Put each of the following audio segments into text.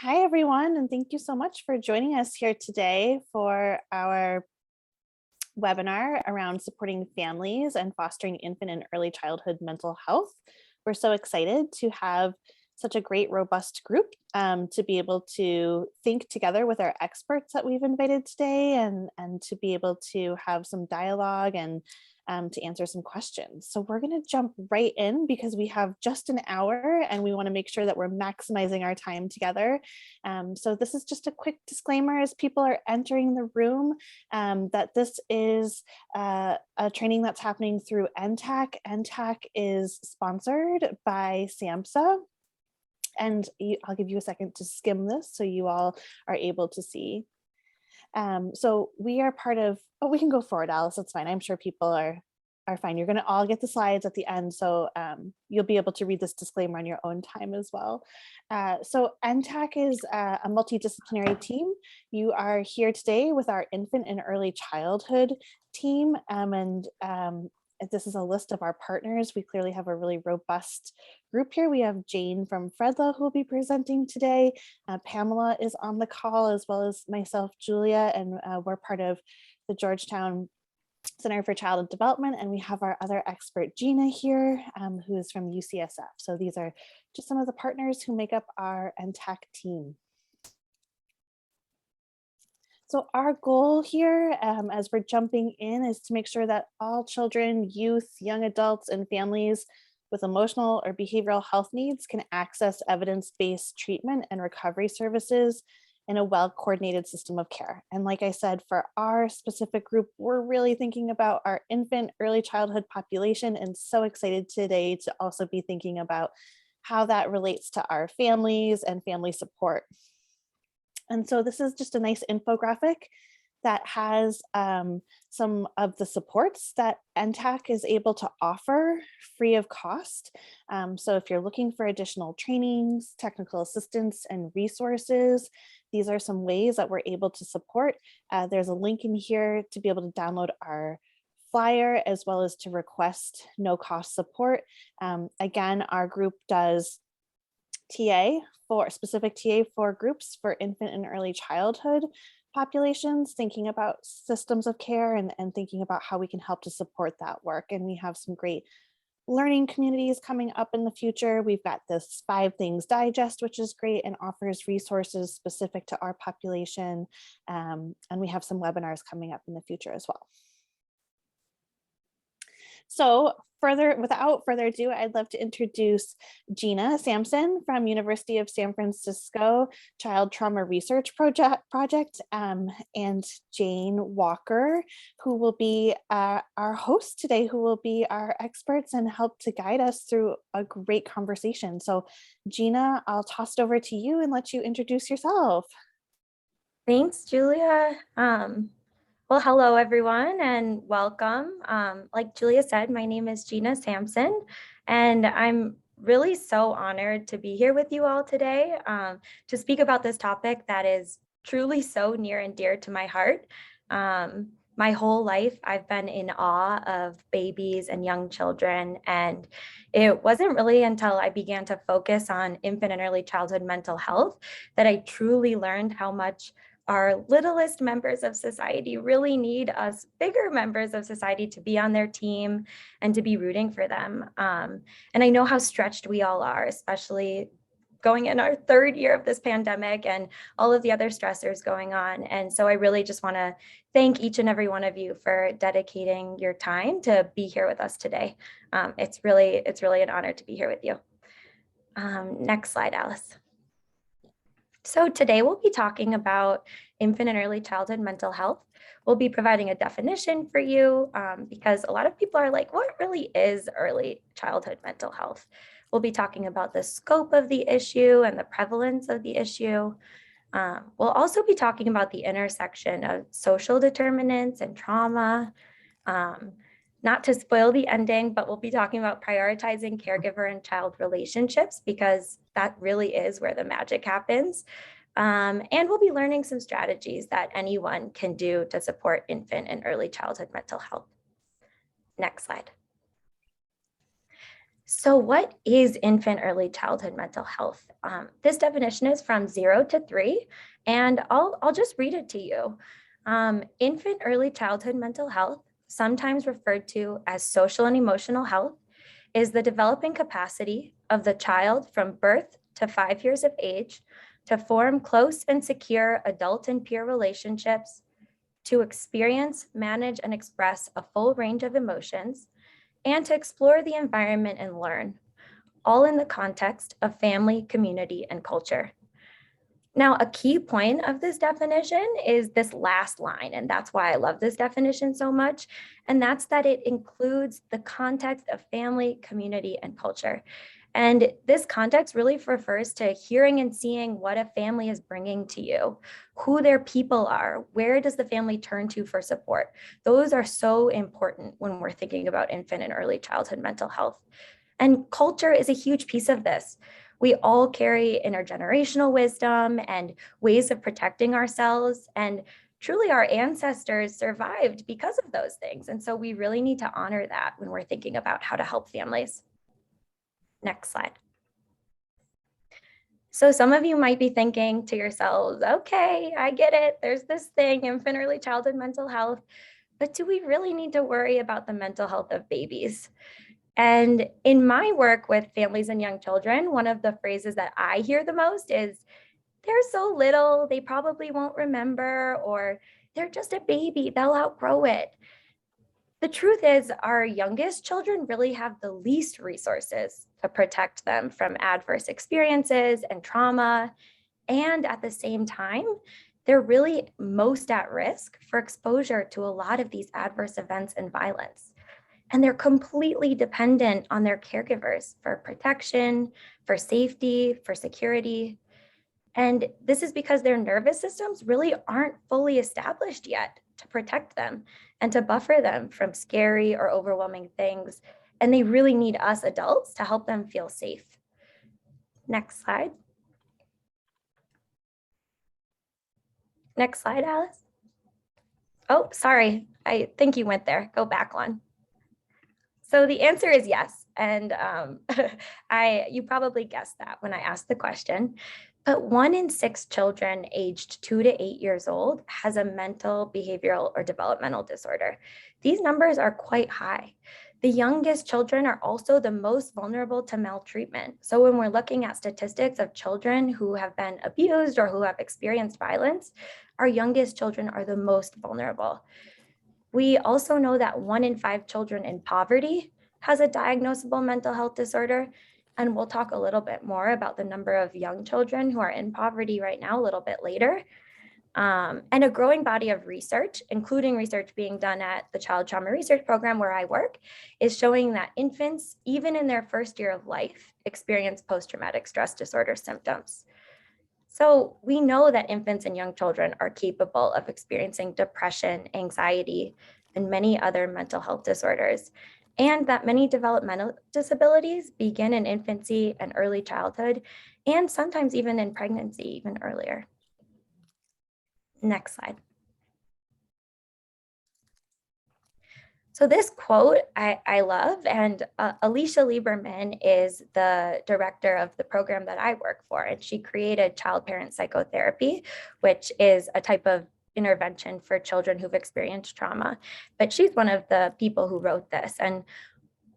Hi, everyone, and thank you so much for joining us here today for our webinar around supporting families and fostering infant and early childhood mental health. We're so excited to have such a great, robust group to be able to think together with our experts that we've invited today and to be able to have some dialogue and to answer some questions. So we're going to jump right in because we have just an hour and we want to make sure that we're maximizing our time together. So this is just a quick disclaimer as people are entering the room that this is a training that's happening through NTAC. NTAC is sponsored by SAMHSA. And I'll give you a second to skim this so you all are able to see. So we are part of, we can go forward, Alice, that's fine. I'm sure people are fine. You're gonna all get the slides at the end, so you'll be able to read this disclaimer on your own time as well. So NTAC is a multidisciplinary team. You are here today with our infant and early childhood team, this is a list of our partners. We clearly have a really robust group here. We have Jane from Fredla who will be presenting today. Pamela is on the call, as well as myself, Julia, and we're part of the Georgetown Center for Child Development. And we have our other expert, Gina, here, who is from UCSF. So these are just some of the partners who make up our NTAC team. So our goal here, as we're jumping in, is to make sure that all children, youth, young adults, and families with emotional or behavioral health needs can access evidence-based treatment and recovery services in a well-coordinated system of care. And like I said, for our specific group, we're really thinking about our infant early childhood population, and so excited today to also be thinking about how that relates to our families and family support. And so this is just a nice infographic that has some of the supports that NTAC is able to offer free of cost. So if you're looking for additional trainings, technical assistance, and resources, these are some ways that we're able to support. There's a link in here to be able to download our flyer as well as to request no cost support. Again, our group does specific TA for groups for infant and early childhood populations, thinking about systems of care and thinking about how we can help to support that work. And we have some great learning communities coming up in the future. We've got this 5 Things Digest, which is great and offers resources specific to our population. And we have some webinars coming up in the future as well. So without further ado, I'd love to introduce Gina Sampson from University of San Francisco Child Trauma Research Project, and Jane Walker, who will be our host today, who will be our experts and help to guide us through a great conversation. So Gina, I'll toss it over to you and let you introduce yourself. Thanks, Julia. Well, hello, everyone, and welcome. Like Julia said, my name is Gina Sampson, and I'm really so honored to be here with you all today to speak about this topic that is truly so near and dear to my heart. My whole life, I've been in awe of babies and young children, and it wasn't really until I began to focus on infant and early childhood mental health that I truly learned how much our littlest members of society really need us bigger members of society to be on their team and to be rooting for them. And I know how stretched we all are, especially going in our 3rd year of this pandemic and all of the other stressors going on. And so I really just want to thank each and every one of you for dedicating your time to be here with us today. It's really an honor to be here with you. Next slide, Alice. So today we'll be talking about infant and early childhood mental health. We'll be providing a definition for you because a lot of people are like, what really is early childhood mental health? We'll be talking about the scope of the issue and the prevalence of the issue. We'll also be talking about the intersection of social determinants and trauma. Not to spoil the ending, but we'll be talking about prioritizing caregiver and child relationships because that really is where the magic happens. And we'll be learning some strategies that anyone can do to support infant and early childhood mental health. Next slide. So, what is infant early childhood mental health? This definition is from 0 to 3, and I'll just read it to you. Infant early childhood mental health, sometimes referred to as social and emotional health, is the developing capacity of the child from birth to 5 years of age to form close and secure adult and peer relationships, to experience, manage, and express a full range of emotions, and to explore the environment and learn, all in the context of family, community, and culture. Now, a key point of this definition is this last line, and that's why I love this definition so much. And that's that it includes the context of family, community, and culture. And this context really refers to hearing and seeing what a family is bringing to you, who their people are, where does the family turn to for support. Those are so important when we're thinking about infant and early childhood mental health. And culture is a huge piece of this. We all carry intergenerational wisdom and ways of protecting ourselves. And truly, our ancestors survived because of those things. And so we really need to honor that when we're thinking about how to help families. Next slide. So some of you might be thinking to yourselves, okay, I get it. There's this thing, infant early childhood mental health, but do we really need to worry about the mental health of babies? And in my work with families and young children, one of the phrases that I hear the most is, they're so little, they probably won't remember, or they're just a baby, they'll outgrow it. The truth is, our youngest children really have the least resources to protect them from adverse experiences and trauma. And at the same time, they're really most at risk for exposure to a lot of these adverse events and violence. And they're completely dependent on their caregivers for protection, for safety, for security. And this is because their nervous systems really aren't fully established yet to protect them and to buffer them from scary or overwhelming things. And they really need us adults to help them feel safe. Next slide. Next slide, Alice. Oh, sorry. I think you went there. Go back one. So the answer is yes. And you probably guessed that when I asked the question. But 1 in 6 children aged 2 to 8 years old has a mental, behavioral, or developmental disorder. These numbers are quite high. The youngest children are also the most vulnerable to maltreatment. So when we're looking at statistics of children who have been abused or who have experienced violence, our youngest children are the most vulnerable. We also know that 1 in 5 children in poverty has a diagnosable mental health disorder. And we'll talk a little bit more about the number of young children who are in poverty right now a little bit later. And a growing body of research, including research being done at the Child Trauma Research Program where I work, is showing that infants, even in their first year of life, experience post-traumatic stress disorder symptoms. So we know that infants and young children are capable of experiencing depression, anxiety, and many other mental health disorders, and that many developmental disabilities begin in infancy and early childhood, and sometimes even in pregnancy, even earlier. Next slide. So this quote I love, and Alicia Lieberman is the director of the program that I work for, and she created child-parent psychotherapy, which is a type of intervention for children who've experienced trauma. But she's one of the people who wrote this. And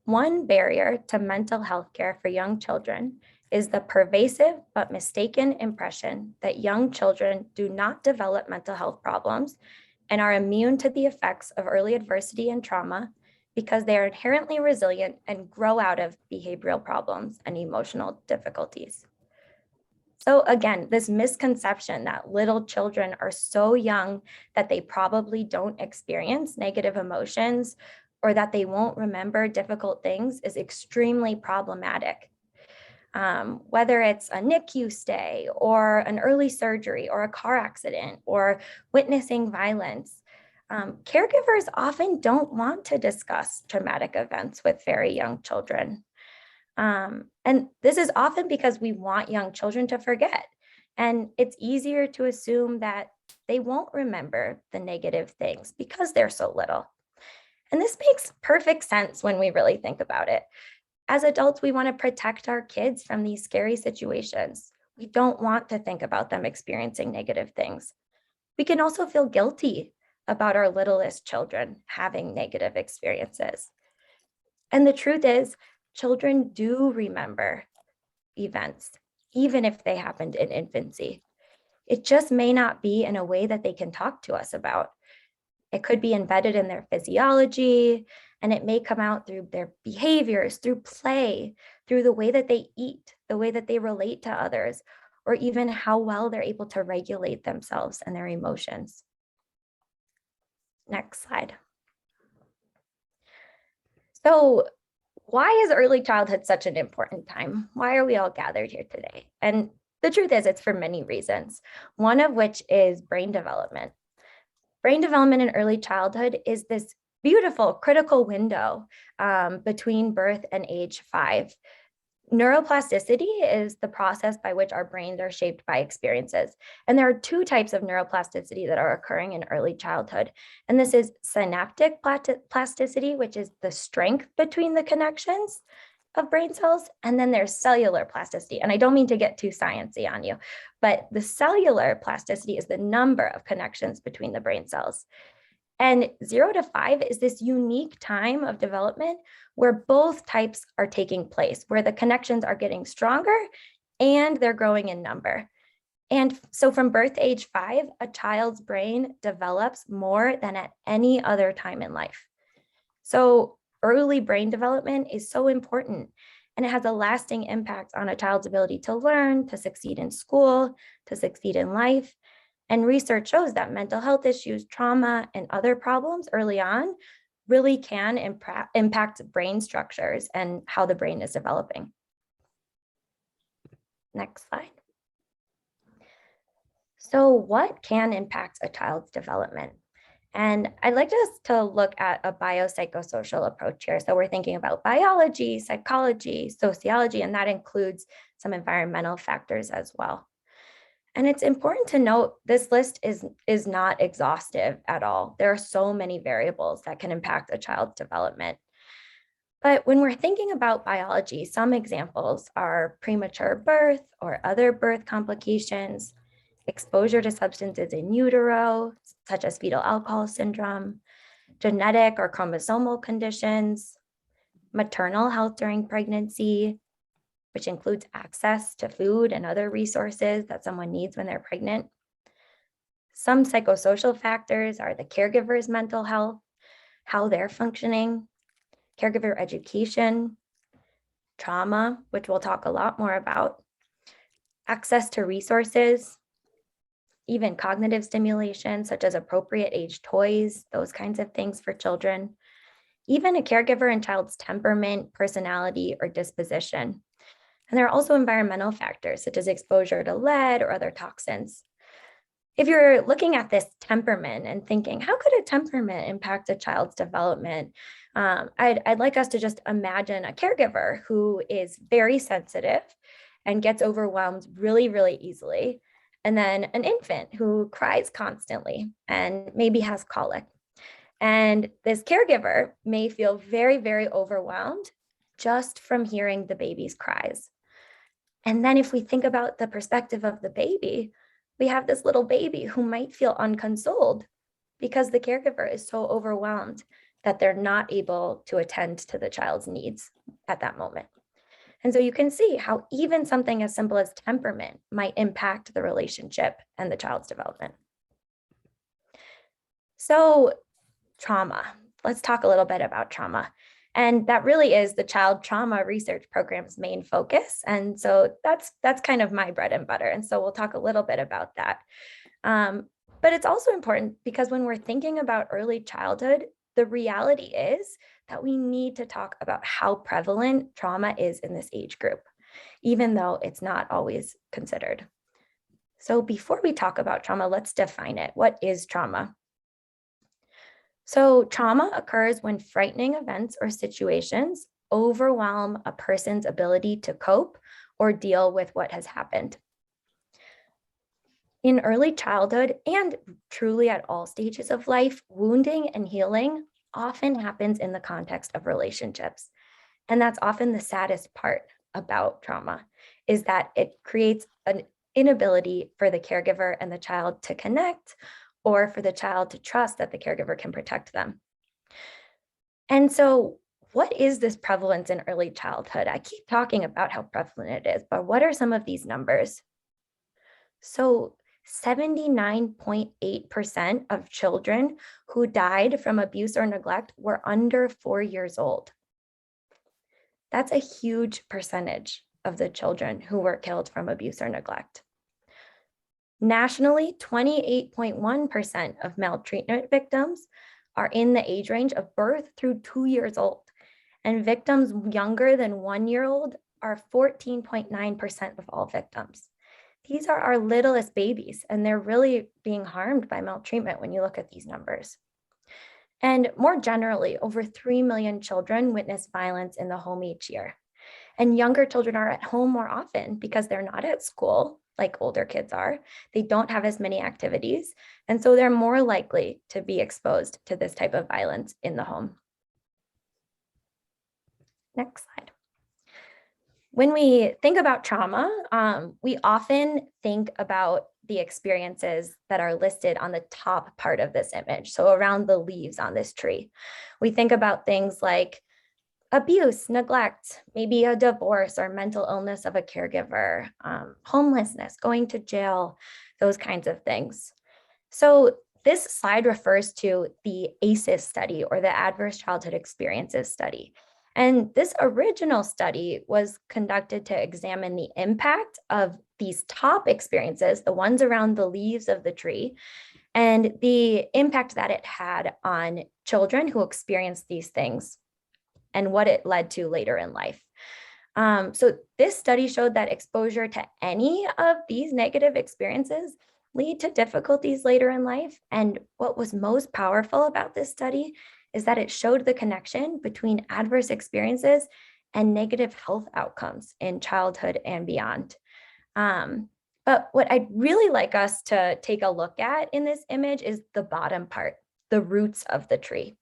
one barrier to mental health care for young children is the pervasive but mistaken impression that young children do not develop mental health problems and are immune to the effects of early adversity and trauma because they are inherently resilient and grow out of behavioral problems and emotional difficulties. So again, this misconception that little children are so young that they probably don't experience negative emotions or that they won't remember difficult things is extremely problematic. Whether it's a NICU stay or an early surgery or a car accident or witnessing violence, caregivers often don't want to discuss traumatic events with very young children. And this is often because we want young children to forget. And it's easier to assume that they won't remember the negative things because they're so little. And this makes perfect sense when we really think about it. As adults, we want to protect our kids from these scary situations. We don't want to think about them experiencing negative things. We can also feel guilty about our littlest children having negative experiences. And the truth is, children do remember events, even if they happened in infancy. It just may not be in a way that they can talk to us about. It could be embedded in their physiology, and it may come out through their behaviors, through play, through the way that they eat, the way that they relate to others, or even how well they're able to regulate themselves and their emotions. Next slide. So, why is early childhood such an important time? Why are we all gathered here today? And the truth is, it's for many reasons, one of which is brain development. Brain development in early childhood is this beautiful critical window between birth and age 5. Neuroplasticity is the process by which our brains are shaped by experiences. And there are 2 types of neuroplasticity that are occurring in early childhood. And this is synaptic plasticity, which is the strength between the connections of brain cells. And then there's cellular plasticity. And I don't mean to get too sciencey on you, but the cellular plasticity is the number of connections between the brain cells. And 0 to 5 is this unique time of development where both types are taking place, where the connections are getting stronger and they're growing in number. And so from birth to age 5, a child's brain develops more than at any other time in life. So early brain development is so important, and it has a lasting impact on a child's ability to learn, to succeed in school, to succeed in life. And research shows that mental health issues, trauma, and other problems early on really can impact brain structures and how the brain is developing. Next slide. So what can impact a child's development? And I'd like us to look at a biopsychosocial approach here. So we're thinking about biology, psychology, sociology, and that includes some environmental factors as well. And it's important to note this list is not exhaustive at all. There are so many variables that can impact a child's development. But when we're thinking about biology, some examples are premature birth or other birth complications, exposure to substances in utero, such as fetal alcohol syndrome, genetic or chromosomal conditions, maternal health during pregnancy, which includes access to food and other resources that someone needs when they're pregnant. Some psychosocial factors are the caregiver's mental health, how they're functioning, caregiver education, trauma, which we'll talk a lot more about, access to resources, even cognitive stimulation, such as appropriate age toys, those kinds of things for children, even a caregiver and child's temperament, personality, or disposition. And there are also environmental factors such as exposure to lead or other toxins. If you're looking at this temperament and thinking, how could a temperament impact a child's development? I'd like us to just imagine a caregiver who is very sensitive and gets overwhelmed really, really easily. And then an infant who cries constantly and maybe has colic. And this caregiver may feel very, very overwhelmed just from hearing the baby's cries. And then if we think about the perspective of the baby, we have this little baby who might feel unconsoled because the caregiver is so overwhelmed that they're not able to attend to the child's needs at that moment. And so you can see how even something as simple as temperament might impact the relationship and the child's development. So trauma, let's talk a little bit about trauma. And that really is the Child Trauma Research Program's main focus. And so that's kind of my bread and butter. And so we'll talk a little bit about that. But it's also important because when we're thinking about early childhood, the reality is that we need to talk about how prevalent trauma is in this age group, even though it's not always considered. So before we talk about trauma, let's define it. What is trauma? So trauma occurs when frightening events or situations overwhelm a person's ability to cope or deal with what has happened. In early childhood and truly at all stages of life, wounding and healing often happens in the context of relationships. And that's often the saddest part about trauma, is that it creates an inability for the caregiver and the child to connect, or for the child to trust that the caregiver can protect them. And so, what is this prevalence in early childhood? I keep talking about how prevalent it is, but what are some of these numbers? So, 79.8% of children who died from abuse or neglect were under 4 years old. That's a huge percentage of the children who were killed from abuse or neglect. Nationally, 28.1% of maltreatment victims are in the age range of birth through 2 years old, and victims younger than 1 year old are 14.9% of all victims. These are our littlest babies, and they're really being harmed by maltreatment when you look at these numbers. And more generally, over 3 million children witness violence in the home each year. And younger children are at home more often because they're not at school like older kids are. They don't have as many activities. And so they're more likely to be exposed to this type of violence in the home. Next slide. When we think about trauma, we often think about the experiences that are listed on the top part of this image, so around the leaves on this tree. We think about things like abuse, neglect, maybe a divorce or mental illness of a caregiver, homelessness, going to jail, those kinds of things. So this slide refers to the ACEs study, or the Adverse Childhood Experiences study. And this original study was conducted to examine the impact of these top experiences, the ones around the leaves of the tree, and the impact that it had on children who experienced these things and what it led to later in life. So this study showed that exposure to any of these negative experiences lead to difficulties later in life. And what was most powerful about this study is that it showed the connection between adverse experiences and negative health outcomes in childhood and beyond. But what I'd really like us to take a look at in this image is the bottom part, the roots of the tree.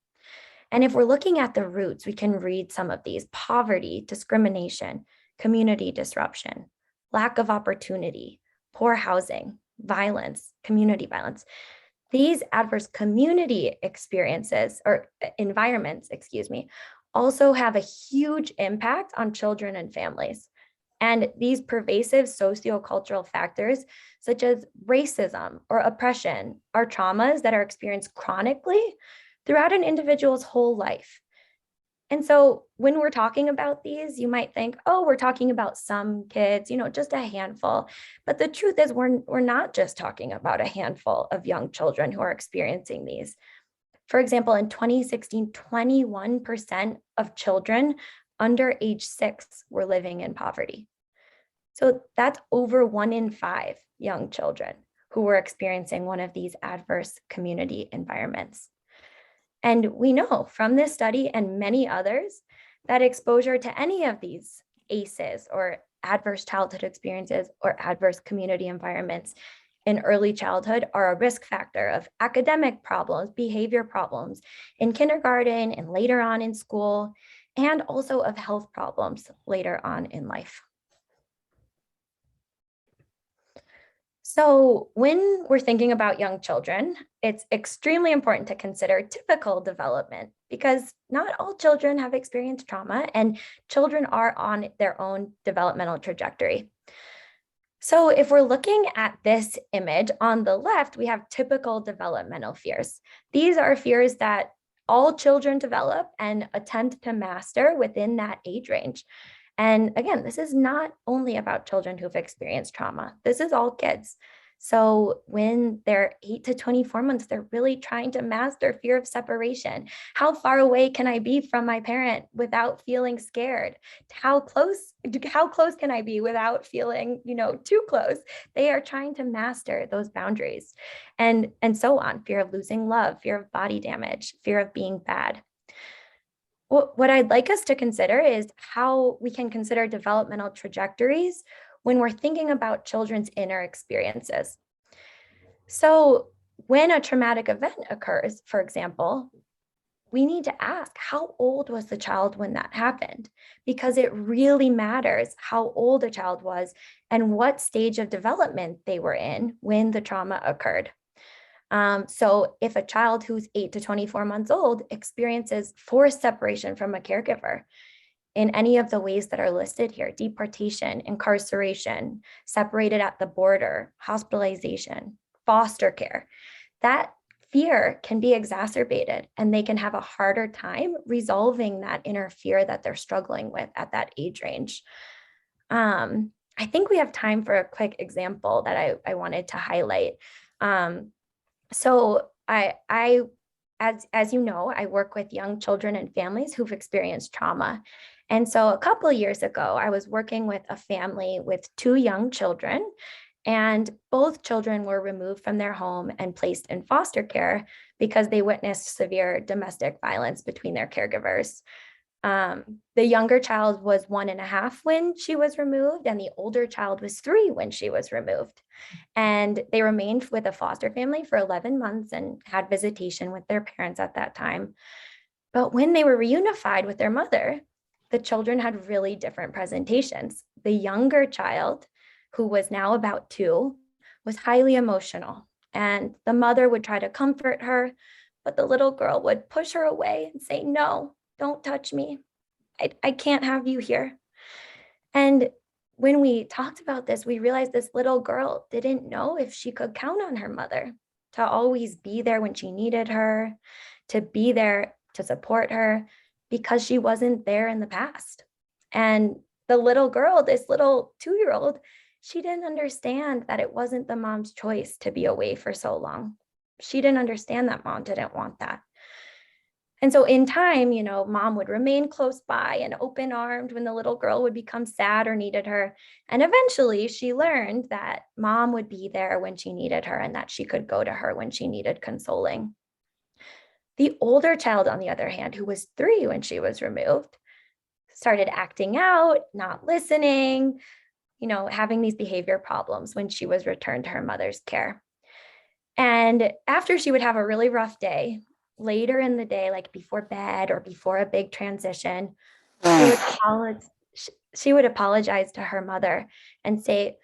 And if we're looking at the roots, we can read some of these: poverty, discrimination, community disruption, lack of opportunity, poor housing, violence, community violence. These adverse community experiences or environments, also have a huge impact on children and families. And these pervasive sociocultural factors, such as racism or oppression, are traumas that are experienced chronically throughout an individual's whole life. And so when we're talking about these, you might think, oh, we're talking about some kids, just a handful. But the truth is we're not just talking about a handful of young children who are experiencing these. For example, in 2016, 21% of children under age 6 were living in poverty. So that's over 1 in 5 young children who were experiencing one of these adverse community environments. And we know from this study and many others that exposure to any of these ACEs, or adverse childhood experiences, or adverse community environments in early childhood are a risk factor of academic problems, behavior problems in kindergarten and later on in school, and also of health problems later on in life. So when we're thinking about young children, it's extremely important to consider typical development, because not all children have experienced trauma, and children are on their own developmental trajectory. So if we're looking at this image on the left, we have typical developmental fears. These are fears that all children develop and attempt to master within that age range. And again, this is not only about children who've experienced trauma. This is all kids. So when they're 8 to 24 months, they're really trying to master fear of separation. How far away can I be from my parent without feeling scared? How close can I be without feeling, too close? They are trying to master those boundaries, and so on. Fear of losing love, fear of body damage, fear of being bad. What I'd like us to consider is how we can consider developmental trajectories when we're thinking about children's inner experiences. So when a traumatic event occurs, for example, we need to ask, how old was the child when that happened? Because it really matters how old a child was and what stage of development they were in when the trauma occurred. So if a child who's 8 to 24 months old experiences forced separation from a caregiver in any of the ways that are listed here, deportation, incarceration, separated at the border, hospitalization, foster care, that fear can be exacerbated and they can have a harder time resolving that inner fear that they're struggling with at that age range. I think we have time for a quick example that I wanted to highlight. So as you know, I work with young children and families who've experienced trauma. And so a couple of years ago, I was working with a family with two young children, and both children were removed from their home and placed in foster care because they witnessed severe domestic violence between their caregivers. The younger child was 1.5 when she was removed, and the older child was 3 when she was removed. And they remained with a foster family for 11 months and had visitation with their parents at that time. But when they were reunified with their mother, the children had really different presentations. The younger child, who was now about 2, was highly emotional, and the mother would try to comfort her, but the little girl would push her away and say, "No, don't touch me. I can't have you here." And when we talked about this, we realized this little girl didn't know if she could count on her mother to always be there when she needed her, to be there to support her, because she wasn't there in the past. And the little girl, this little 2-year-old, she didn't understand that it wasn't the mom's choice to be away for so long. She didn't understand that mom didn't want that. And so in time, mom would remain close by and open armed when the little girl would become sad or needed her. And eventually she learned that mom would be there when she needed her and that she could go to her when she needed consoling. The older child, on the other hand, who was 3 when she was removed, started acting out, not listening, having these behavior problems when she was returned to her mother's care. And after she would have a really rough day, later in the day, like before bed or before a big transition, she would apologize to her mother and say,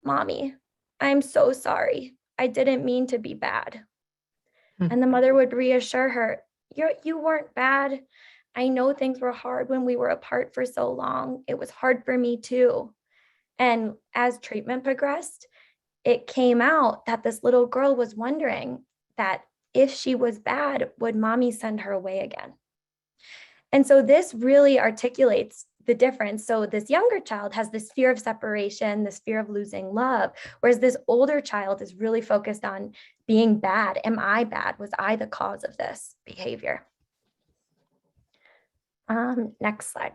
"Mommy, I'm so sorry. I didn't mean to be bad." And the mother would reassure her, You weren't bad. I know things were hard when we were apart for so long. It was hard for me too." And as treatment progressed, it came out that this little girl was wondering that if she was bad, would mommy send her away again? And so this really articulates the difference. So this younger child has this fear of separation, this fear of losing love, whereas this older child is really focused on being bad. Am I bad? Was I the cause of this behavior? Next slide.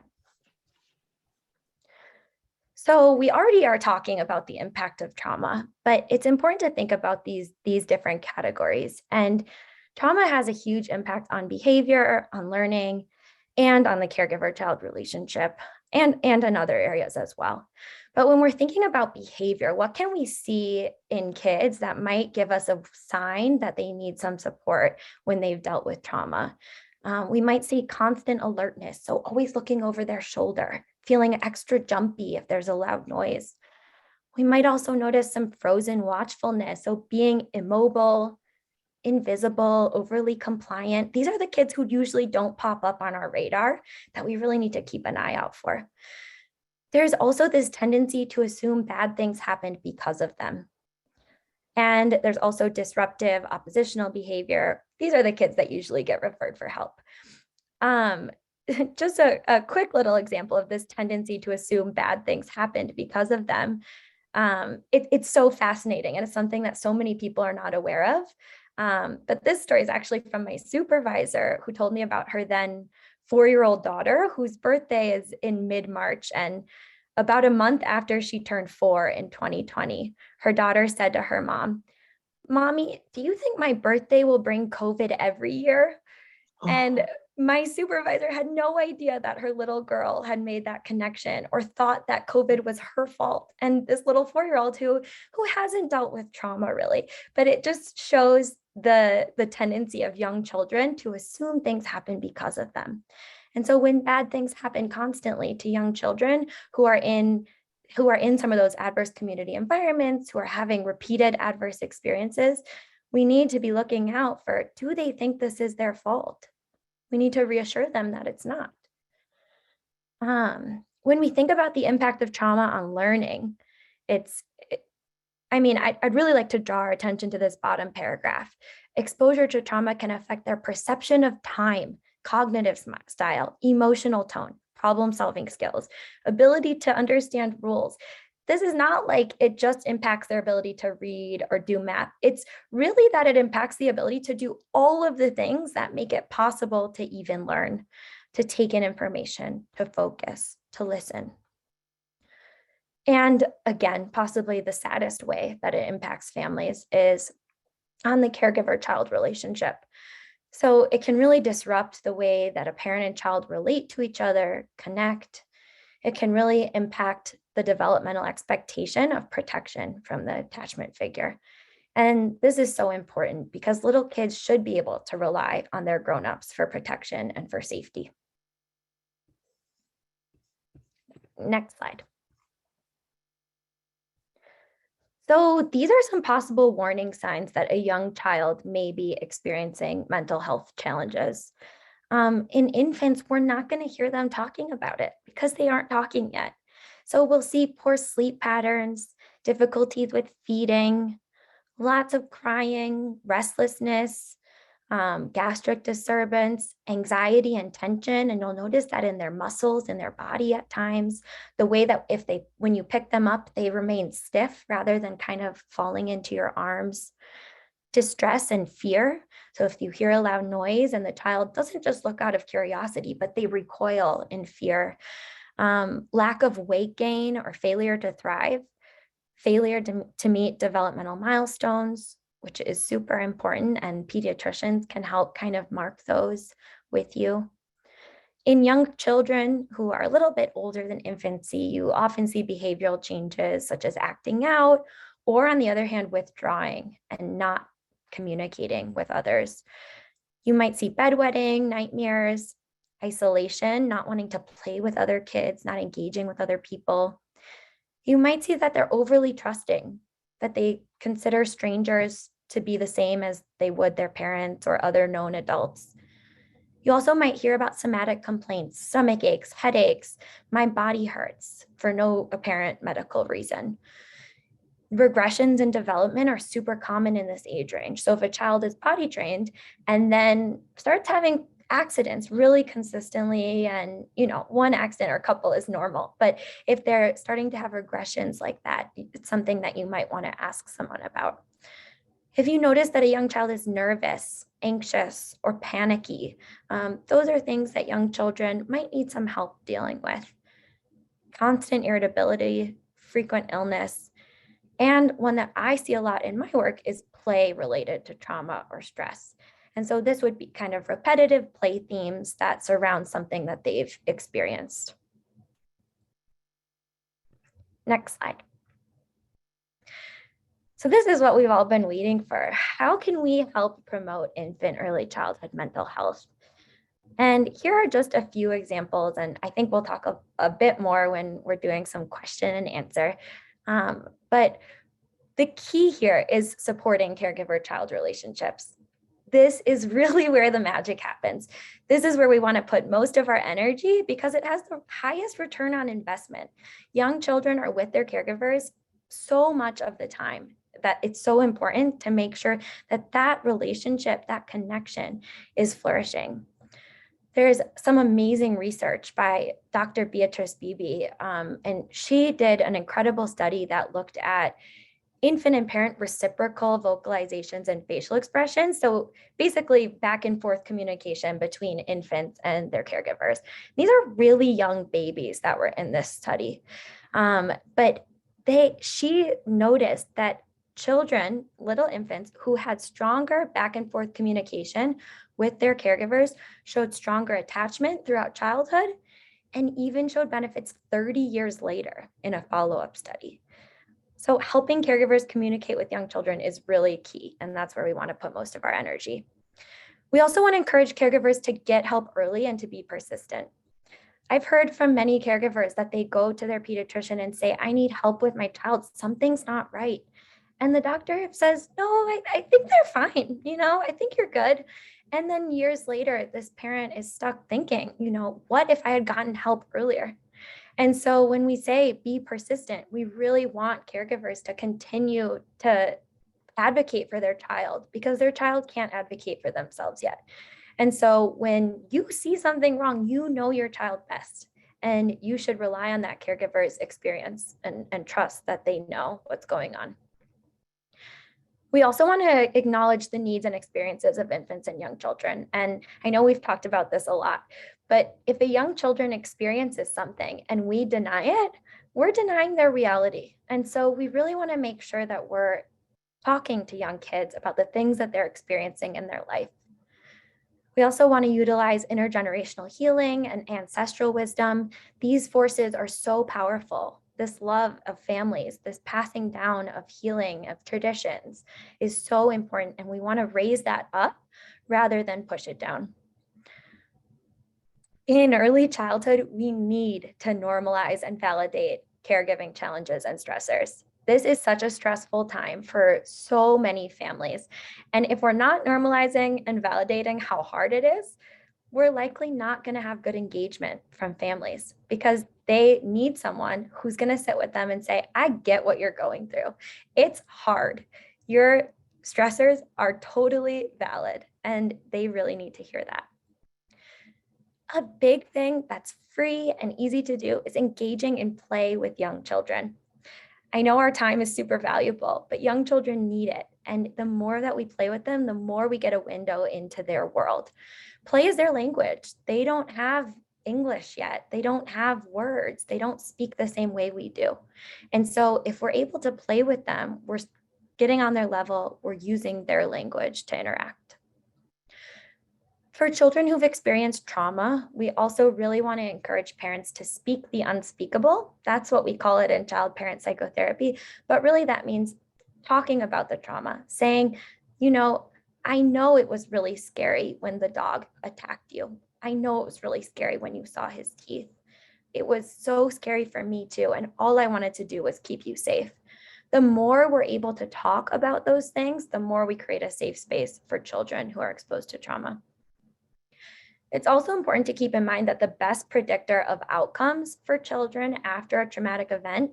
So we already are talking about the impact of trauma, but it's important to think about these different categories. And trauma has a huge impact on behavior, on learning, and on the caregiver-child relationship, and in other areas as well. But when we're thinking about behavior, what can we see in kids that might give us a sign that they need some support when they've dealt with trauma? We might see constant alertness, so always looking over their shoulder, feeling extra jumpy if there's a loud noise. We might also notice some frozen watchfulness, so being immobile, invisible, overly compliant. These are the kids who usually don't pop up on our radar that we really need to keep an eye out for. There's also this tendency to assume bad things happened because of them. And there's also disruptive oppositional behavior. These are the kids that usually get referred for help. Just a quick little example of this tendency to assume bad things happened because of them. It's so fascinating, and it's something that so many people are not aware of. But this story is actually from my supervisor, who told me about her then 4-year-old daughter, whose birthday is in mid-March. And about a month after she turned 4 in 2020, her daughter said to her mom, "Mommy, do you think my birthday will bring COVID every year?" And my supervisor had no idea that her little girl had made that connection or thought that COVID was her fault. And this little 4-year-old who hasn't dealt with trauma really, but it just shows the tendency of young children to assume things happen because of them. And so when bad things happen constantly to young children who are in some of those adverse community environments, who are having repeated adverse experiences, we need to be looking out for, do they think this is their fault? We need to reassure them that it's not. When we think about the impact of trauma on learning, I'd really like to draw our attention to this bottom paragraph. Exposure to trauma can affect their perception of time, cognitive style, emotional tone, problem-solving skills, ability to understand rules. This is not like it just impacts their ability to read or do math. It's really that it impacts the ability to do all of the things that make it possible to even learn, to take in information, to focus, to listen. And again, possibly the saddest way that it impacts families is on the caregiver-child relationship. So it can really disrupt the way that a parent and child relate to each other, connect. It can really impact the developmental expectation of protection from the attachment figure. And this is so important because little kids should be able to rely on their grown-ups for protection and for safety. Next slide. So these are some possible warning signs that a young child may be experiencing mental health challenges. In infants, we're not going to hear them talking about it because they aren't talking yet. So we'll see poor sleep patterns, difficulties with feeding, lots of crying, restlessness, gastric disturbance, anxiety and tension. And you'll notice that in their muscles, in their body at times, the way that when you pick them up, they remain stiff rather than kind of falling into your arms. Distress and fear. So if you hear a loud noise and the child doesn't just look out of curiosity, but they recoil in fear. Lack of weight gain or failure to thrive, failure to meet developmental milestones, which is super important, and pediatricians can help kind of mark those with you. In young children who are a little bit older than infancy, you often see behavioral changes such as acting out, or on the other hand, withdrawing and not communicating with others. You might see bedwetting, nightmares, isolation, not wanting to play with other kids, not engaging with other people. You might see that they're overly trusting, that they consider strangers to be the same as they would their parents or other known adults. You also might hear about somatic complaints, stomach aches, headaches, my body hurts for no apparent medical reason. Regressions in development are super common in this age range. So if a child is potty trained and then starts having accidents really consistently, and one accident or a couple is normal, but if they're starting to have regressions like that, it's something that you might want to ask someone about. If you notice that a young child is nervous, anxious, or panicky, those are things that young children might need some help dealing with. Constant irritability, frequent illness, and one that I see a lot in my work is play related to trauma or stress. And so this would be kind of repetitive play themes that surround something that they've experienced. Next slide. So this is what we've all been waiting for. How can we help promote infant early childhood mental health? And here are just a few examples, and I think we'll talk a bit more when we're doing some question and answer. But the key here is supporting caregiver-child relationships. This is really where the magic happens. This is where we want to put most of our energy because it has the highest return on investment. Young children are with their caregivers so much of the time that it's so important to make sure that that relationship, that connection is flourishing. There's some amazing research by Dr. Beatrice Beebe, and she did an incredible study that looked at infant and parent reciprocal vocalizations and facial expressions. So basically back and forth communication between infants and their caregivers. These are really young babies that were in this study. But she noticed that children, little infants who had stronger back and forth communication with their caregivers showed stronger attachment throughout childhood and even showed benefits 30 years later in a follow-up study. So helping caregivers communicate with young children is really key, and that's where we want to put most of our energy. We also want to encourage caregivers to get help early and to be persistent. I've heard from many caregivers that they go to their pediatrician and say, I need help with my child. Something's not right. And the doctor says, no, I think they're fine. I think you're good. And then years later, this parent is stuck thinking, what if I had gotten help earlier? And so when we say be persistent, we really want caregivers to continue to advocate for their child because their child can't advocate for themselves yet. And so when you see something wrong, you know your child best, and you should rely on that caregiver's experience and trust that they know what's going on. We also want to acknowledge the needs and experiences of infants and young children. And I know we've talked about this a lot, but if a young children experiences something and we deny it, we're denying their reality. And so we really want to make sure that we're talking to young kids about the things that they're experiencing in their life. We also want to utilize intergenerational healing and ancestral wisdom. These forces are so powerful. This love of families, this passing down of healing, of traditions is so important, and we want to raise that up rather than push it down. In early childhood, we need to normalize and validate caregiving challenges and stressors. This is such a stressful time for so many families. And if we're not normalizing and validating how hard it is, we're likely not going to have good engagement from families because they need someone who's going to sit with them and say, I get what you're going through. It's hard. Your stressors are totally valid, and they really need to hear that. A big thing that's free and easy to do is engaging in play with young children. I know our time is super valuable, but young children need it. And the more that we play with them, the more we get a window into their world. Play is their language. They don't have English yet. They don't have words. They don't speak the same way we do. And so if we're able to play with them, we're getting on their level, we're using their language to interact. For children who've experienced trauma, we also really want to encourage parents to speak the unspeakable. That's what we call it in child-parent psychotherapy. But really that means talking about the trauma, saying, I know it was really scary when the dog attacked you. I know it was really scary when you saw his teeth. It was so scary for me too. And all I wanted to do was keep you safe. The more we're able to talk about those things, the more we create a safe space for children who are exposed to trauma. It's also important to keep in mind that the best predictor of outcomes for children after a traumatic event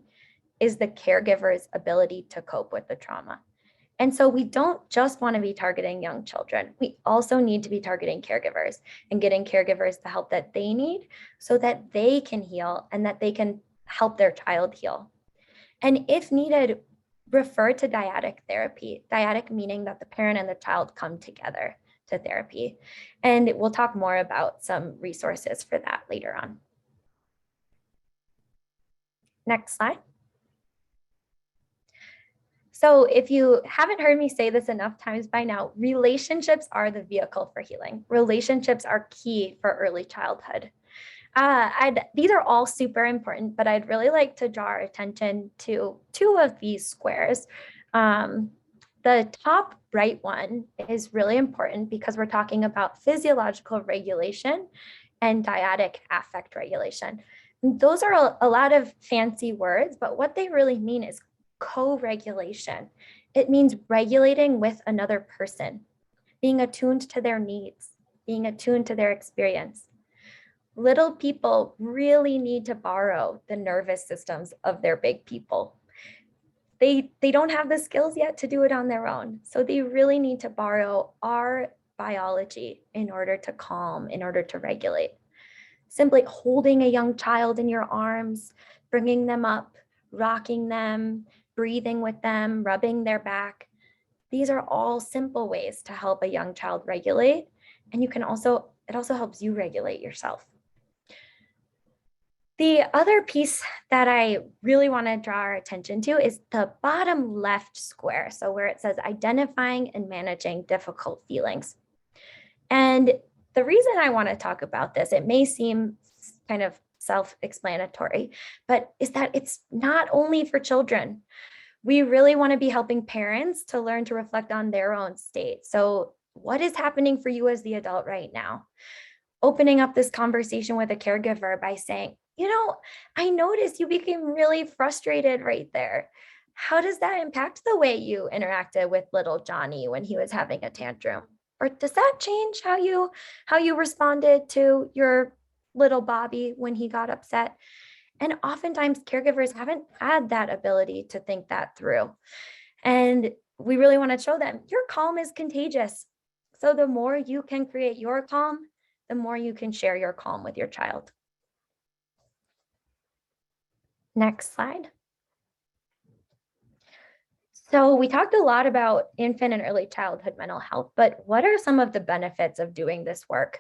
is the caregiver's ability to cope with the trauma. And so we don't just want to be targeting young children. We also need to be targeting caregivers and getting caregivers the help that they need so that they can heal and that they can help their child heal. And if needed, refer to dyadic therapy. Dyadic meaning that the parent and the child come together to therapy. And we'll talk more about some resources for that later on. Next slide. So if you haven't heard me say this enough times by now, relationships are the vehicle for healing. Relationships are key for early childhood. These are all super important, but I'd really like to draw our attention to two of these squares. The top right one is really important because we're talking about physiological regulation and dyadic affect regulation. And those are a lot of fancy words, but what they really mean is co-regulation. It means regulating with another person, being attuned to their needs, being attuned to their experience. Little people really need to borrow the nervous systems of their big people. They don't have the skills yet to do it on their own. So they really need to borrow our biology in order to calm, in order to regulate. Simply holding a young child in your arms, bringing them up, rocking them, breathing with them, rubbing their back. These are all simple ways to help a young child regulate. And it also helps you regulate yourself. The other piece that I really want to draw our attention to is the bottom left square. So where it says identifying and managing difficult feelings. And the reason I want to talk about this, it may seem kind of self-explanatory, but is that it's not only for children. we really want to be helping parents to learn to reflect on their own state. So what is happening for you as the adult right now? Opening up this conversation with a caregiver by saying, I noticed you became really frustrated right there. How does that impact the way you interacted with little Johnny when he was having a tantrum? Or does that change how you responded to your little Bobby when he got upset? And oftentimes caregivers haven't had that ability to think that through. And we really want to show them your calm is contagious. So the more you can create your calm, the more you can share your calm with your child. Next slide. So we talked a lot about infant and early childhood mental health, but what are some of the benefits of doing this work?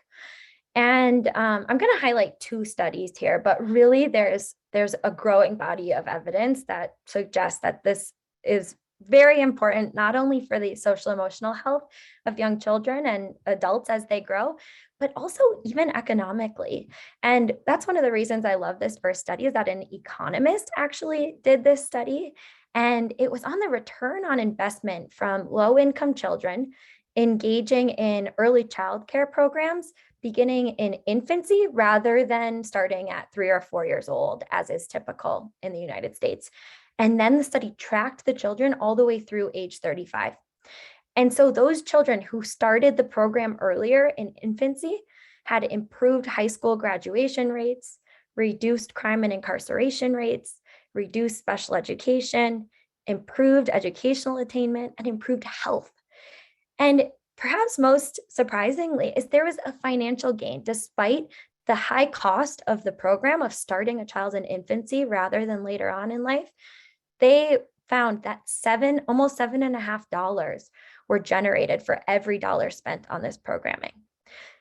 And I'm going to highlight 2 studies here, but really there's a growing body of evidence that suggests that this is very important, not only for the social emotional health of young children and adults as they grow, but also even economically. And that's one of the reasons I love this first study, is that an economist actually did this study. And it was on the return on investment from low-income children engaging in early childcare programs beginning in infancy rather than starting at 3 or 4 years old, as is typical in the United States. And then the study tracked the children all the way through age 35. And so those children who started the program earlier in infancy had improved high school graduation rates, reduced crime and incarceration rates, reduced special education, improved educational attainment, and improved health. And perhaps most surprisingly is there was a financial gain despite the high cost of the program of starting a child in infancy rather than later on in life. They found that almost $7.50 were generated for every dollar spent on this programming.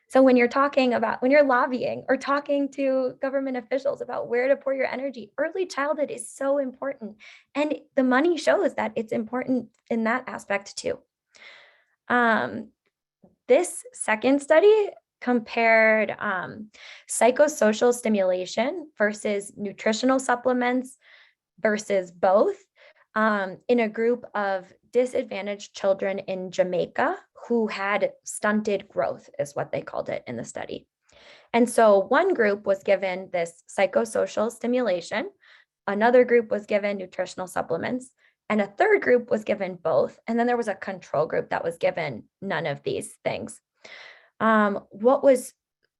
So when you're lobbying or talking to government officials about where to pour your energy, early childhood is so important. And the money shows that it's important in that aspect too. This second study compared psychosocial stimulation versus nutritional supplements versus both in a group of disadvantaged children in Jamaica who had stunted growth, is what they called it in the study. And so one group was given this psychosocial stimulation, another group was given nutritional supplements, and a third group was given both. And then there was a control group that was given none of these things. What was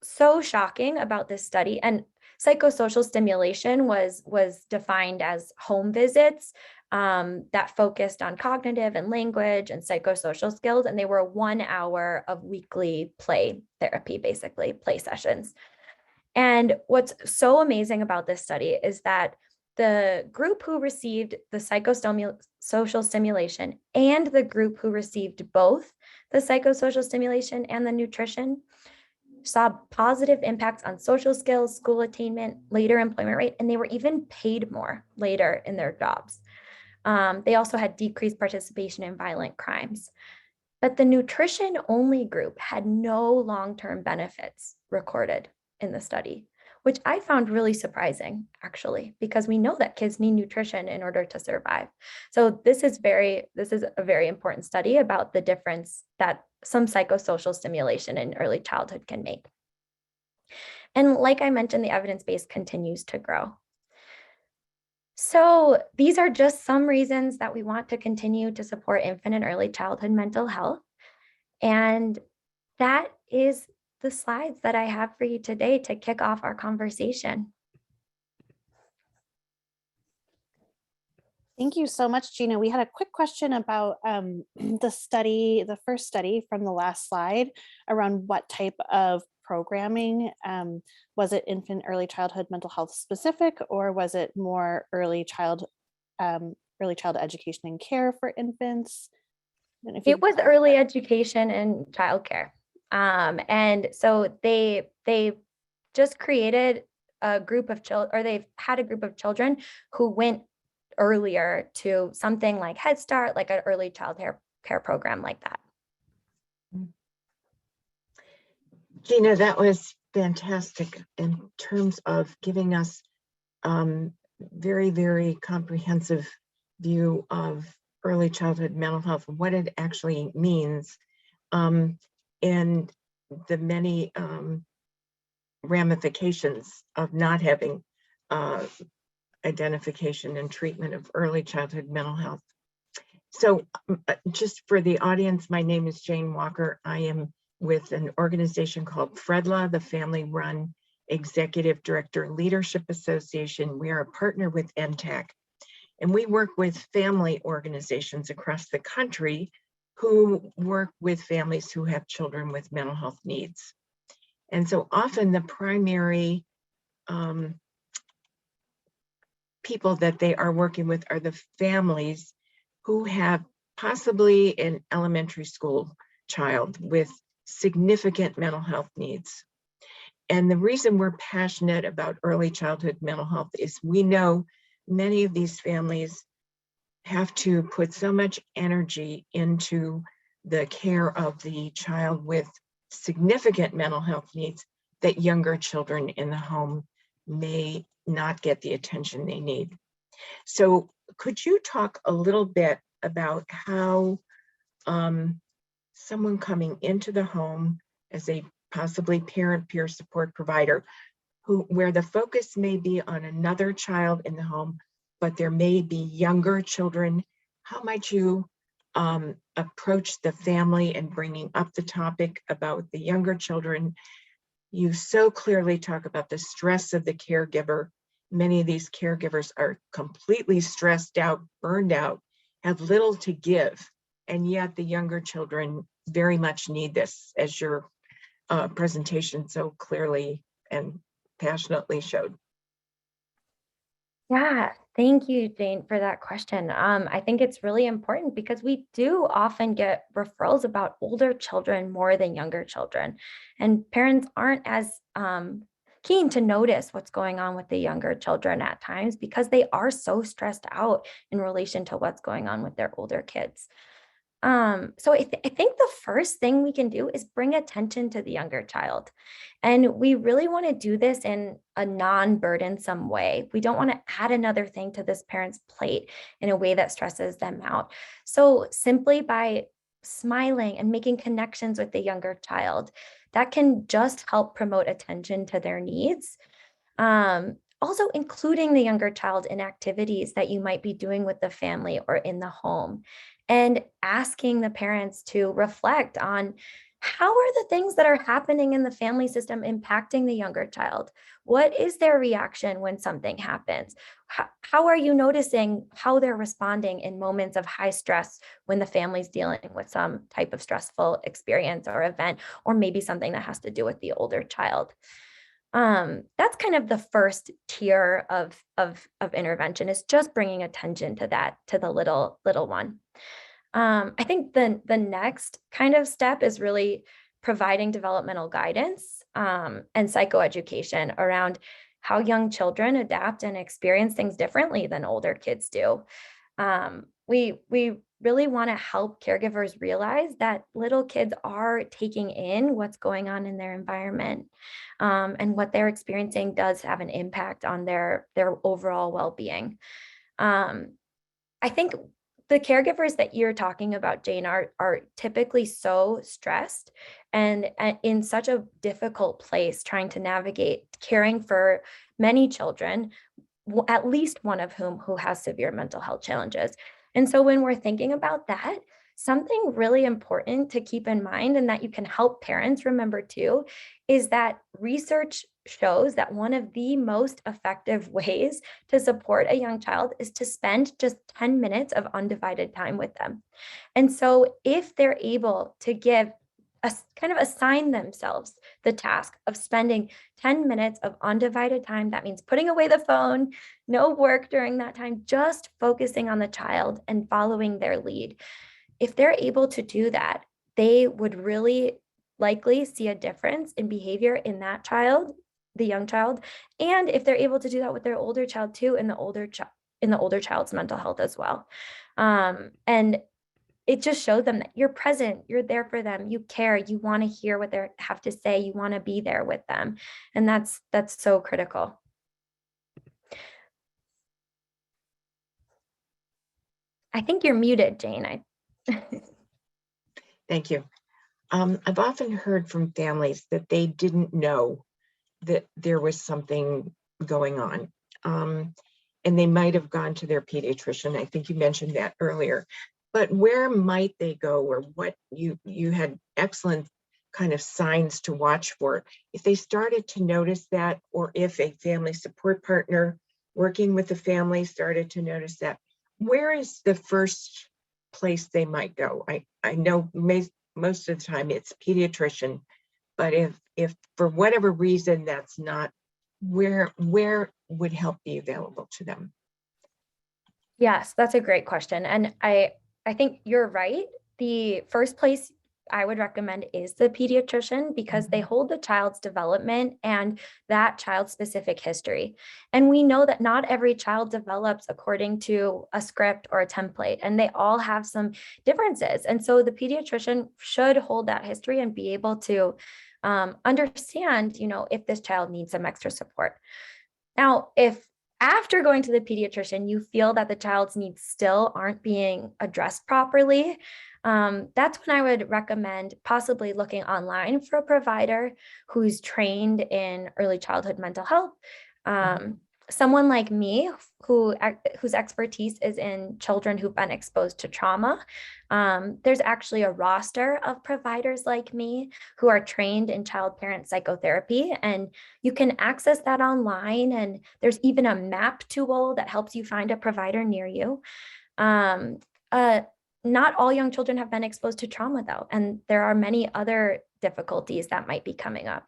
so shocking about this study, and psychosocial stimulation was defined as home visits that focused on cognitive and language and psychosocial skills. And they were 1 hour of weekly play therapy, basically play sessions. And what's so amazing about this study is that the group who received the psychosocial stimulation and the group who received both the psychosocial stimulation and the nutrition saw positive impacts on social skills, school attainment, later employment rate, and they were even paid more later in their jobs. They also had decreased participation in violent crimes. But the nutrition-only group had no long-term benefits recorded in the study, which I found really surprising, actually, because we know that kids need nutrition in order to survive. So this is a very important study about the difference that some psychosocial stimulation in early childhood can make. And like I mentioned, the evidence base continues to grow. So these are just some reasons that we want to continue to support infant and early childhood mental health. And that is the slides that I have for you today to kick off our conversation. Thank you so much, Gina. We had a quick question about the first study from the last slide around what type of programming. Was it infant early childhood mental health specific, or was it more early child education and care for infants? It was early education and childcare. And so they just created a group of children, or they've had a group of children who went earlier to something like Head Start, like an early child care program like that. Gina, that was fantastic in terms of giving us very, very comprehensive view of early childhood mental health, what it actually means, and the many ramifications of not having identification and treatment of early childhood mental health. So just for the audience, my name is Jane Walker. I am with an organization called FREDLA, the Family Run Executive Director Leadership Association. We are a partner with NTAC, and we work with family organizations across the country who work with families who have children with mental health needs. And so often the primary people that they are working with are the families who have possibly an elementary school child with significant mental health needs. And the reason we're passionate about early childhood mental health is we know many of these families have to put so much energy into the care of the child with significant mental health needs that younger children in the home may not get the attention they need. So could you talk a little bit about how someone coming into the home as a possibly parent peer support provider, where the focus may be on another child in the home, but there may be younger children, how might you approach the family and bringing up the topic about the younger children? You so clearly talk about the stress of the caregiver. Many of these caregivers are completely stressed out, burned out, have little to give, and yet the younger children very much need this, as your presentation so clearly and passionately showed. Yeah, thank you, Jane, for that question. I think it's really important because we do often get referrals about older children more than younger children, and parents aren't as keen to notice what's going on with the younger children at times because they are so stressed out in relation to what's going on with their older kids. So I think the first thing we can do is bring attention to the younger child. And we really want to do this in a non-burdensome way. We don't want to add another thing to this parent's plate in a way that stresses them out. So simply by smiling and making connections with the younger child, that can just help promote attention to their needs. Also including the younger child in activities that you might be doing with the family or in the home, and asking the parents to reflect on how are the things that are happening in the family system impacting the younger child? What is their reaction when something happens? How are you noticing how they're responding in moments of high stress when the family's dealing with some type of stressful experience or event, or maybe something that has to do with the older child? That's kind of the first tier of intervention, is just bringing attention to that, to the little one. I think the next kind of step is really providing developmental guidance and psychoeducation around how young children adapt and experience things differently than older kids do. We really want to help caregivers realize that little kids are taking in what's going on in their environment, and what they're experiencing does have an impact on their overall well-being. I think the caregivers that you're talking about, Jane, are typically so stressed and in such a difficult place trying to navigate caring for many children, at least one of whom who has severe mental health challenges. And so when we're thinking about that, something really important to keep in mind, and that you can help parents remember too, is that research shows that one of the most effective ways to support a young child is to spend just 10 minutes of undivided time with them. And so if they're able to give kind of assign themselves the task of spending 10 minutes of undivided time, that means putting away the phone, no work during that time, just focusing on the child and following their lead. If they're able to do that, they would really likely see a difference in behavior in that child, the young child, and if they're able to do that with their older child too, in the older child's mental health as well. And it just showed them that you're present, you're there for them, you care, you want to hear what they have to say, you want to be there with them. And that's so critical. I think you're muted, Jane. Thank you. I've often heard from families that they didn't know that there was something going on. And they might have gone to their pediatrician. I think you mentioned that earlier. But where might they go, or what you had excellent kind of signs to watch for if they started to notice that, or if a family support partner working with the family started to notice that? Where is the first place they might go? I know most of the time it's pediatrician, but if for whatever reason that's not, where would help be available to them? Yes, that's a great question. And I think you're right. The first place I would recommend is the pediatrician, because they hold the child's development and that child's specific history. And we know that not every child develops according to a script or a template, and they all have some differences. And so the pediatrician should hold that history and be able to understand, if this child needs some extra support. Now, if after going to the pediatrician, you feel that the child's needs still aren't being addressed properly, that's when I would recommend possibly looking online for a provider who's trained in early childhood mental health. Someone like me whose expertise is in children who've been exposed to trauma. There's actually a roster of providers like me who are trained in child parent psychotherapy, and you can access that online. And there's even a map tool that helps you find a provider near you. Not all young children have been exposed to trauma, though, and there are many other difficulties that might be coming up.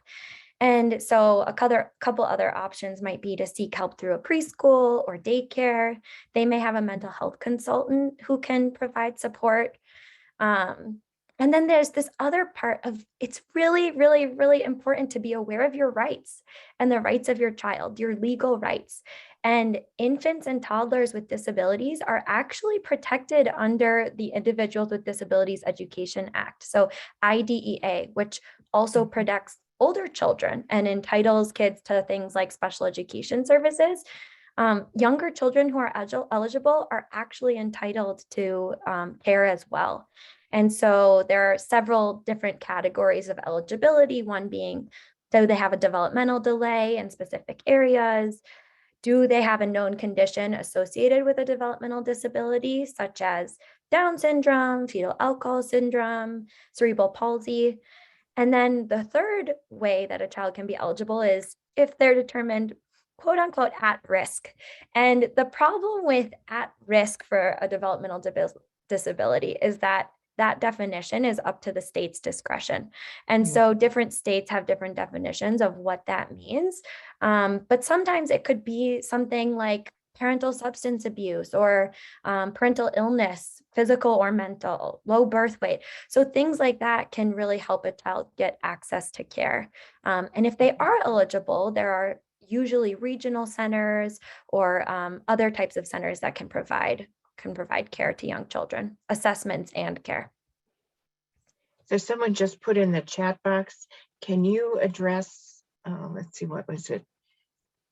And so a couple other options might be to seek help through a preschool or daycare. They may have a mental health consultant who can provide support. And then there's this other part of, it's really, really, really important to be aware of your rights and the rights of your child, your legal rights. And infants and toddlers with disabilities are actually protected under the Individuals with Disabilities Education Act, so IDEA, which also protects older children and entitles kids to things like special education services. Younger children who are eligible are actually entitled to care as well. And so there are several different categories of eligibility, one being, do they have a developmental delay in specific areas? Do they have a known condition associated with a developmental disability, such as Down syndrome, fetal alcohol syndrome, cerebral palsy? And then the third way that a child can be eligible is if they're determined, quote unquote, at risk. And the problem with at risk for a developmental disability is that that definition is up to the state's discretion. And so different states have different definitions of what that means. But sometimes it could be something like parental substance abuse or parental illness, physical or mental, low birth weight. So things like that can really help a child get access to care. And if they are eligible, there are usually regional centers or other types of centers that can provide care to young children, assessments and care. So someone just put in the chat box, can you address, let's see, what was it?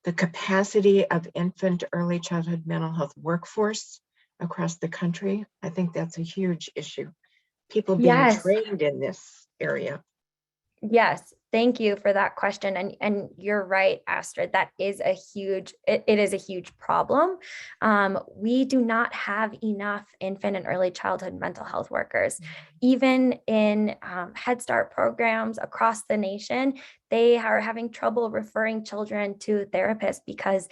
The capacity of infant early childhood mental health workforce across the country? I think that's a huge issue. People being trained in this area. Yes, thank you for that question. And you're right, Astrid, that is a huge, it is a huge problem. We do not have enough infant and early childhood mental health workers. Even in Head Start programs across the nation, they are having trouble referring children to therapists because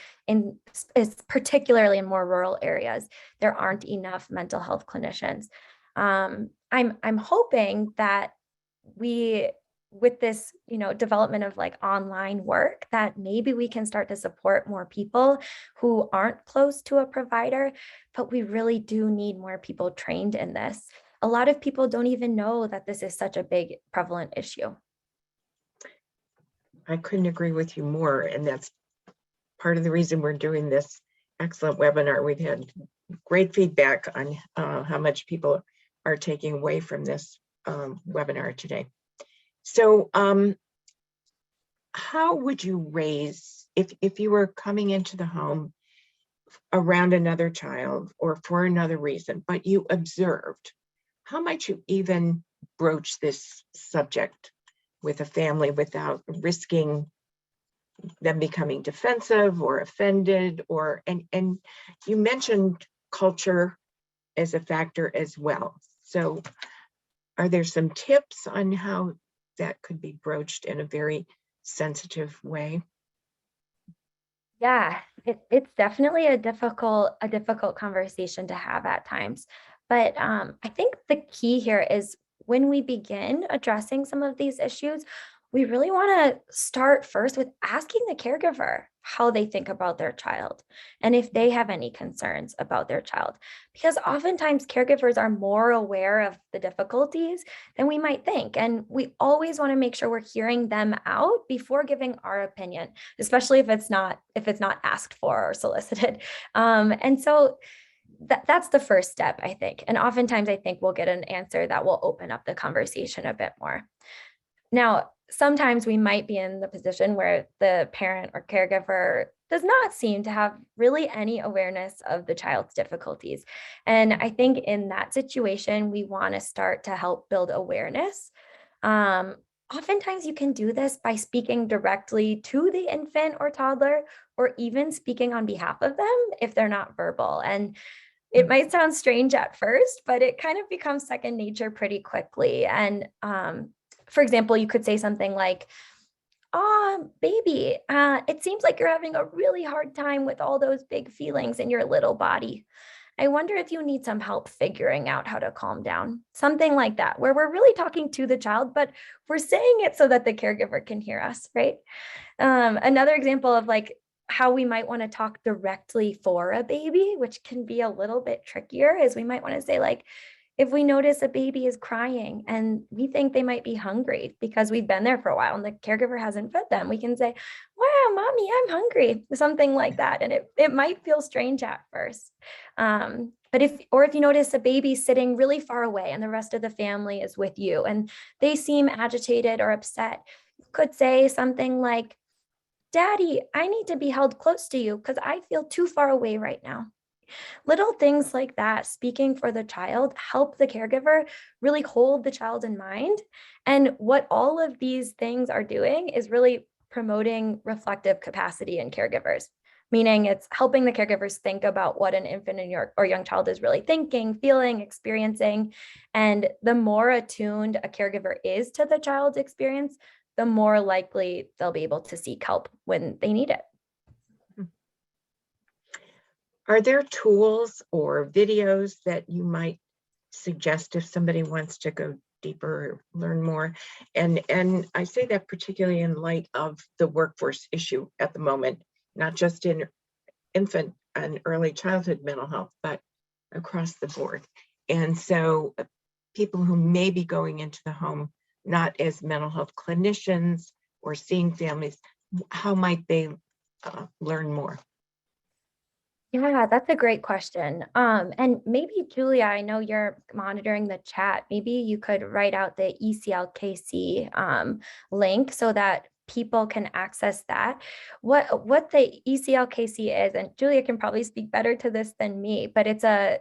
particularly in more rural areas, there aren't enough mental health clinicians. I'm hoping that with this, development of like online work, that maybe we can start to support more people who aren't close to a provider, but we really do need more people trained in this. A lot of people don't even know that this is such a big prevalent issue. I couldn't agree with you more. And that's part of the reason we're doing this excellent webinar. We've had great feedback on how much people are taking away from this webinar today. So how would you raise, if you were coming into the home around another child or for another reason, but you observed, how might you even broach this subject with a family without risking them becoming defensive or offended? Or and you mentioned culture as a factor as well. So are there some tips on how that could be broached in a very sensitive way? Yeah, it's definitely a difficult conversation to have at times. But I think the key here is when we begin addressing some of these issues, we really want to start first with asking the caregiver how they think about their child and if they have any concerns about their child. Because oftentimes caregivers are more aware of the difficulties than we might think. And we always want to make sure we're hearing them out before giving our opinion, especially if it's not asked for or solicited. And so that's the first step, I think. And oftentimes I think we'll get an answer that will open up the conversation a bit more. Now, sometimes we might be in the position where the parent or caregiver does not seem to have really any awareness of the child's difficulties. And I think in that situation, we want to start to help build awareness. Um, Oftentimes, you can do this by speaking directly to the infant or toddler, or even speaking on behalf of them if they're not verbal. And it might sound strange at first, but it kind of becomes second nature pretty quickly. And for example, you could say something like, "Oh, baby, it seems like you're having a really hard time with all those big feelings in your little body. I wonder if you need some help figuring out how to calm down." Something like that, where we're really talking to the child, but we're saying it so that the caregiver can hear us, right? Another example of like how we might want to talk directly for a baby, which can be a little bit trickier, is we might want to say like, if we notice a baby is crying and we think they might be hungry because we've been there for a while and the caregiver hasn't fed them, we can say, "Wow, mommy, I'm hungry," something like that. And it might feel strange at first. But if you notice a baby sitting really far away and the rest of the family is with you and they seem agitated or upset, you could say something like, "Daddy, I need to be held close to you because I feel too far away right now." Little things like that, speaking for the child, help the caregiver really hold the child in mind. And what all of these things are doing is really promoting reflective capacity in caregivers, meaning it's helping the caregivers think about what an infant or young child is really thinking, feeling, experiencing. And the more attuned a caregiver is to the child's experience, the more likely they'll be able to seek help when they need it. Are there tools or videos that you might suggest if somebody wants to go deeper or learn more? And I say that particularly in light of the workforce issue at the moment, not just in infant and early childhood mental health, but across the board. And so people who may be going into the home, not as mental health clinicians or seeing families, how might they learn more? Yeah, that's a great question. And maybe Julia, I know you're monitoring the chat. Maybe you could write out the ECLKC link so that people can access that. What the ECLKC is, and Julia can probably speak better to this than me, but it's a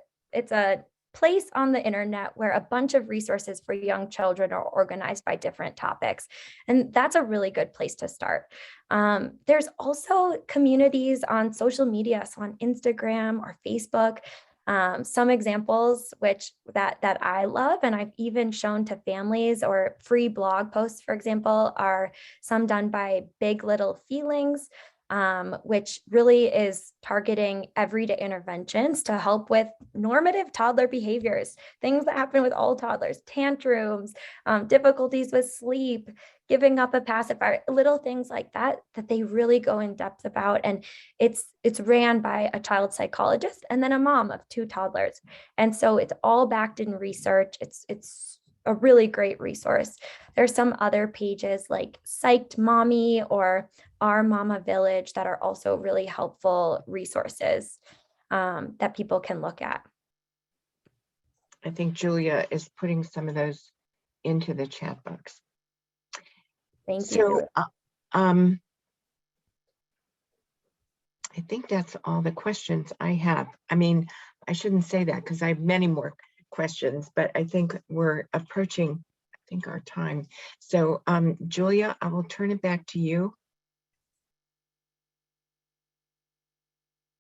place on the internet where a bunch of resources for young children are organized by different topics. And that's a really good place to start. There's also communities on social media, so on Instagram or Facebook. Some examples that I love, and I've even shown to families, or free blog posts, for example, are some done by Big Little Feelings, which really is targeting everyday interventions to help with normative toddler behaviors, things that happen with all toddlers, tantrums, difficulties with sleep, giving up a pacifier, little things like that they really go in depth about. And it's ran by a child psychologist and then a mom of 2 toddlers. And so it's all backed in research. It's a really great resource. There's some other pages like Psyched Mommy or Our Mama Village that are also really helpful resources that people can look at. I think Julia is putting some of those into the chat box. Thank you. So, I think that's all the questions I have. I mean, I shouldn't say that because I have many more questions, but I think we're approaching, I think, our time. So Julia, I will turn it back to you.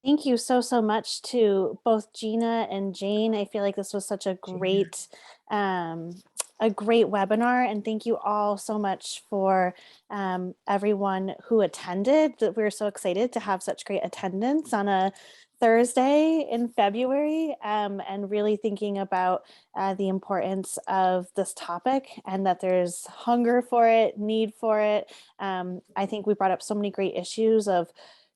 Thank you so much to both Gina and Jane. I feel like this was such a great webinar, and thank you all so much for everyone who attended. That we're so excited to have such great attendance on a Thursday in February, and really thinking about the importance of this topic and that there's hunger for it, need for it. I think we brought up so many great issues of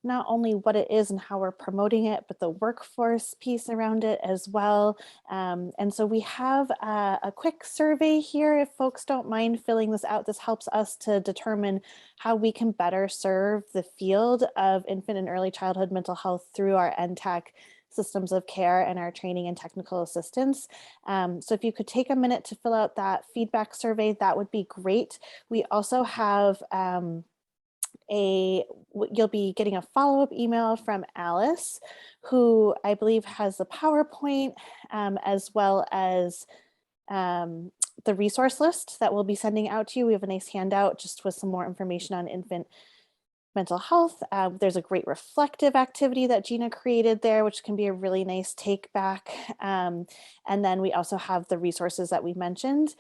not only what it is and how we're promoting it, but the workforce piece around it as well. And so we have a quick survey here. If folks don't mind filling this out, this helps us to determine how we can better serve the field of infant and early childhood mental health through our NTAC systems of care and our training and technical assistance. So if you could take a minute to fill out that feedback survey, that would be great. We also have you'll be getting a follow-up email from Alice, who I believe has the PowerPoint as well as the resource list that we'll be sending out to you. We have a nice handout just with some more information on infant mental health. There's a great reflective activity that Gina created there, which can be a really nice take back. And then we also have the resources that we mentioned.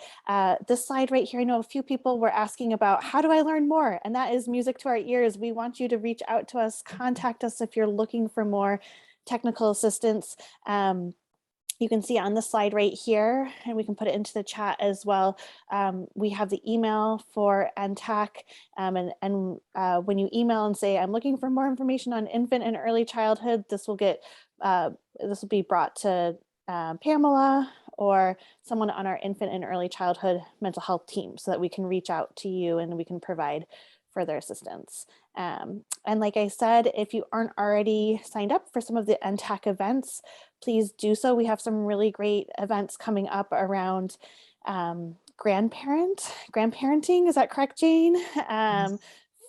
This slide right here, I know a few people were asking about how do I learn more? And that is music to our ears. We want you to reach out to us, contact us if you're looking for more technical assistance. You can see on the slide right here, and we can put it into the chat as well. We have the email for NTAC, and when you email and say, I'm looking for more information on infant and early childhood, this will be brought to Pamela or someone on our infant and early childhood mental health team so that we can reach out to you and we can provide further assistance. And like I said, if you aren't already signed up for some of the NTAC events, please do so. We have some really great events coming up around grandparenting. Is that correct, Jane? Yes.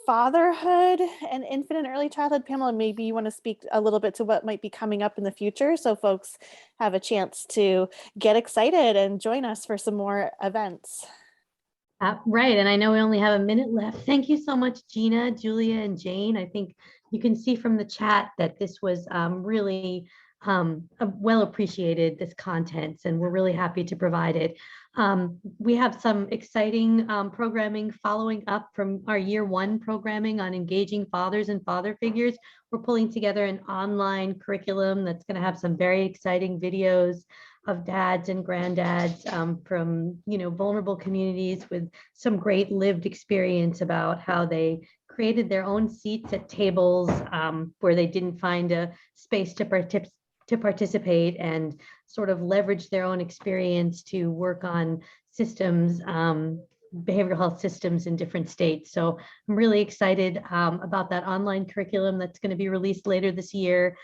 Fatherhood and infant and early childhood. Pamela, maybe you want to speak a little bit to what might be coming up in the future so folks have a chance to get excited and join us for some more events. Right. And I know we only have a minute left. Thank you so much, Gina, Julia, and Jane. I think you can see from the chat that this was really well appreciated, this content, and we're really happy to provide it. We have some exciting programming following up from our year one programming on engaging fathers and father figures. We're pulling together an online curriculum that's going to have some very exciting videos of dads and granddads from vulnerable communities with some great lived experience about how they created their own seats at tables where they didn't find a space to participate and sort of leverage their own experience to work on systems, behavioral health systems in different states. So I'm really excited about that online curriculum that's going to be released later this year.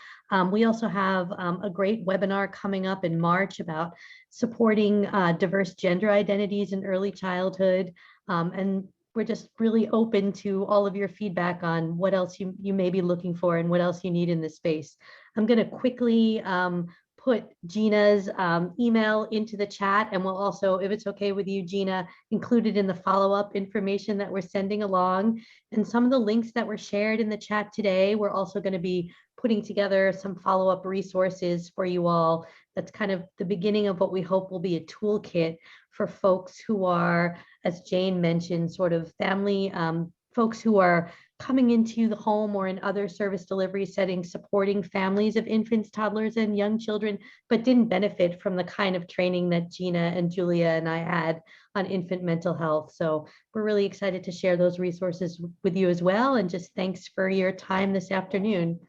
We also have a great webinar coming up in March about supporting diverse gender identities in early childhood. And we're just really open to all of your feedback on what else you may be looking for and what else you need in this space. I'm going to quickly put Gina's email into the chat, and we'll also, if it's okay with you, Gina, include it in the follow-up information that we're sending along. And some of the links that were shared in the chat today, we're also going to be putting together some follow-up resources for you all. That's kind of the beginning of what we hope will be a toolkit for folks who are, as Jane mentioned, sort of family folks who are coming into the home or in other service delivery settings, supporting families of infants, toddlers, and young children, but didn't benefit from the kind of training that Gina and Julia and I had on infant mental health. So we're really excited to share those resources with you as well. And just thanks for your time this afternoon.